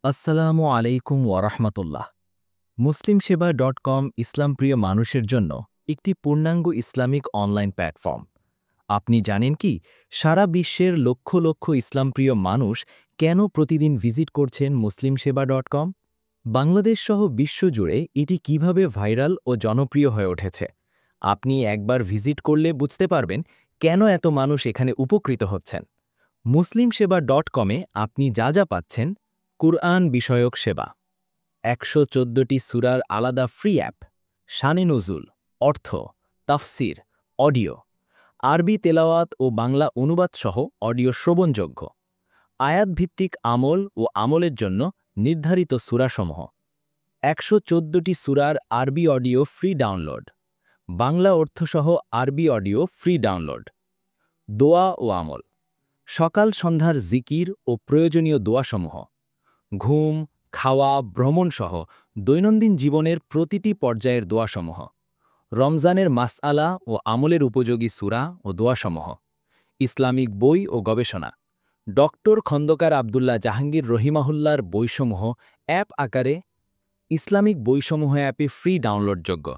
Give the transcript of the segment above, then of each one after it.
আসসালামু আলাইকুম ওয়ারাহমাতুল্লাহ। মুসলিমসেবা.com ইসলামপ্রিয় মানুষের জন্য একটি পূর্ণাঙ্গ ইসলামিক অনলাইন প্ল্যাটফর্ম। আপনি জানেন কি, সারা বিশ্বের লক্ষ লক্ষ ইসলামপ্রিয় মানুষ কেন প্রতিদিন ভিজিট করছেন মুসলিমসেবা.com? বাংলাদেশ সহ বিশ্বজুড়ে এটি কিভাবে ভাইরাল ও জনপ্রিয় হয়ে উঠেছে। আপনি একবার ভিজিট করলে বুঝতে পারবেন কেন এত মানুষ এখানে উপকৃত হচ্ছেন। মুসলিমসেবা.com-এ আপনি যা যা পাচ্ছেন: কুরআন বিষয়ক সেবা, ১১৪টি সূরার আলাদা ফ্রি অ্যাপ, শানে নুজুল, অর্থ, তাফসির, অডিও, আরবি তেলাওয়াত ও বাংলা অনুবাদ সহ অডিও শ্রবণযোগ্য, আয়াতভিত্তিক আমল ও আমলের জন্য নির্ধারিত সূরাসমূহ, ১১৪টি সূরার আরবি অডিও ফ্রি ডাউনলোড, বাংলা অর্থসহ আরবি অডিও ফ্রি ডাউনলোড, দোয়া ও আমল, সকাল সন্ধ্যার জিকির ও প্রয়োজনীয় দোয়াসমূহ, ঘুম, খাওয়া, ভ্রমণসহ দৈনন্দিন জীবনের প্রতিটি পর্যায়ের দোয়াসমূহ, রমজানের মাসআলা ও আমলের উপযোগী সূরা ও দোয়াসমূহ, ইসলামিক বই ও গবেষণা, ডক্টর খন্দকার আবদুল্লাহ জাহাঙ্গীর রহিমাহুল্লার বইসমূহ অ্যাপ আকারে, ইসলামিক বইসমূহ অ্যাপে ফ্রি ডাউনলোডযোগ্য,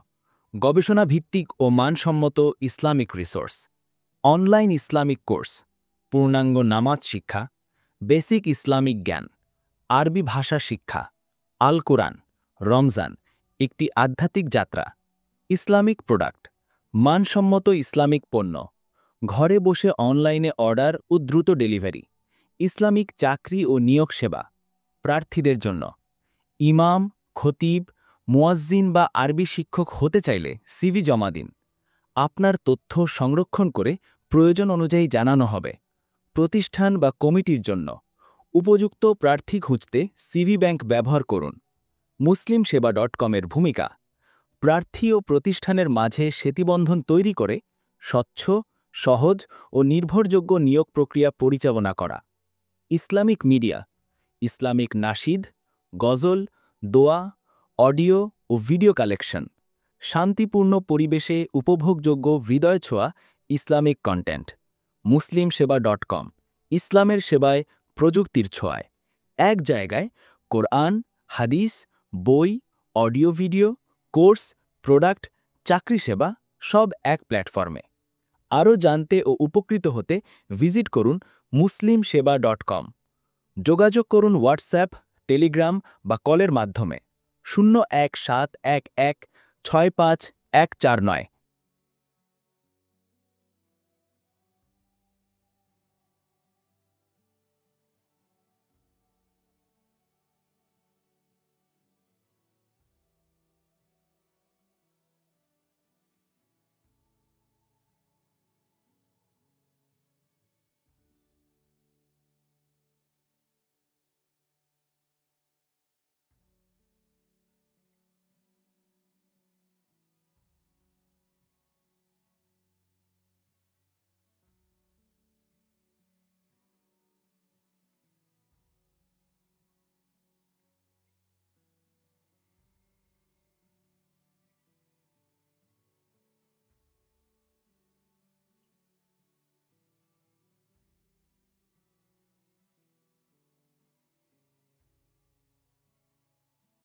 গবেষণা ভিত্তিক ও মানসম্মত Islamic resource, online Islamic course, পূর্ণাঙ্গ নামাজ শিক্ষা, বেসিক ইসলামিক জ্ঞান, আরবি ভাষা শিক্ষা, আল কুরআন, রমজান, একটি আধ্যাত্মিক যাত্রা, ইসলামিক প্রোডাক্ট, মানসম্মত ইসলামিক পণ্য, ঘরে বসে অনলাইনে অর্ডার ও দ্রুত ডেলিভারি, ইসলামিক চাকরি ও নিয়োগ সেবা, প্রার্থীদের জন্য, ইমাম, খতিব, মুয়াজ্জিন বা আরবি শিক্ষক হতে চাইলে সিভি জমা দিন। আপনার তথ্য সংরক্ষণ করে প্রয়োজন অনুযায়ী জানানো হবে। প্রতিষ্ঠান বা কমিটির জন্য উপযুক্ত প্রার্থী খুঁজতে সিভি ব্যাংক ব্যবহার করুন। মুসলিমসেবা.com-এর ভূমিকা: প্রার্থী ও প্রতিষ্ঠানের মাঝে সেতুবন্ধন তৈরি করে স্বচ্ছ, সহজ ও নির্ভরযোগ্য নিয়োগ প্রক্রিয়া পরিচালনা করা। ইসলামিক মিডিয়া: ইসলামিক নাশিদ, গজল, দোয়া, অডিও ও ভিডিও কালেকশন, শান্তিপূর্ণ পরিবেশে উপভোগযোগ্য হৃদয় ছোঁয়া ইসলামিক কন্টেন্ট। মুসলিমসেবা.com ইসলামের সেবায় প্রযুক্তির ছোঁয়ায়। এক জায়গায় কোরআন, হাদিস, বই, অডিও ভিডিও, কোর্স, প্রোডাক্ট, চাকরি সেবা, সব এক প্ল্যাটফর্মে। আরও জানতে ও উপকৃত হতে ভিজিট করুন মুসলিমসেবা.com। যোগাযোগ করুন হোয়াটসঅ্যাপ, টেলিগ্রাম বা কলের মাধ্যমে 01711 65149।